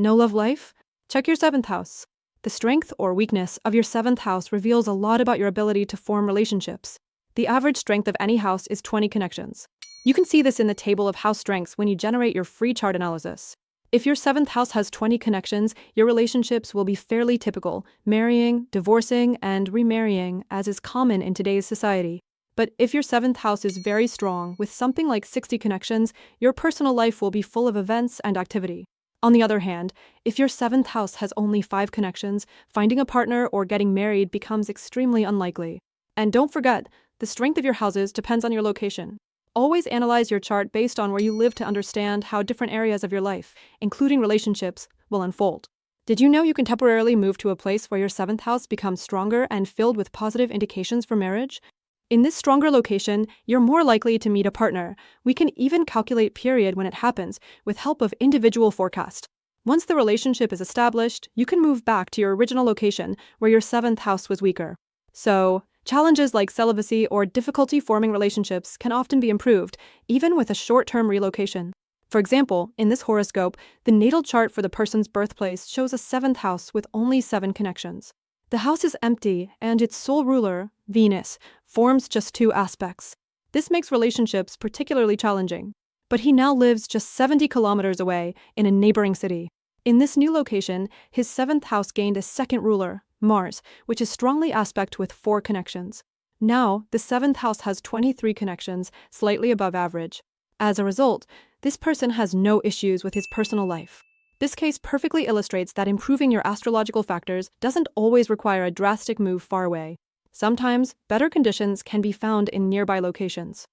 No love life? Check your seventh house. The strength or weakness of your seventh house reveals a lot about your ability to form relationships. The average strength of any house is 20 connections. You can see this in the table of house strengths when you generate your free chart analysis. If your seventh house has 20 connections, your relationships will be fairly typical, marrying, divorcing, and remarrying, as is common in today's society. But if your seventh house is very strong, with something like 60 connections, your personal life will be full of events and activity. On the other hand, if your seventh house has only 5 connections, finding a partner or getting married becomes extremely unlikely. And don't forget, the strength of your houses depends on your location. Always analyze your chart based on where you live to understand how different areas of your life, including relationships, will unfold. Did you know you can temporarily move to a place where your seventh house becomes stronger and filled with positive indications for marriage? In this stronger location, you're more likely to meet a partner. We can even calculate period when it happens with help of individual forecast. Once the relationship is established, you can move back to your original location where your seventh house was weaker. So, challenges like celibacy or difficulty forming relationships can often be improved, even with a short-term relocation. For example, in this horoscope, the natal chart for the person's birthplace shows a seventh house with only 7 connections. The house is empty, and its sole ruler, Venus, forms just 2 aspects. This makes relationships particularly challenging. But he now lives just 70 kilometers away in a neighboring city. In this new location, his 7th house gained a second ruler, Mars, which is strongly aspect with 4 connections. Now, the 7th house has 23 connections, slightly above average. As a result, this person has no issues with his personal life. This case perfectly illustrates that improving your astrological factors doesn't always require a drastic move far away. Sometimes, better conditions can be found in nearby locations.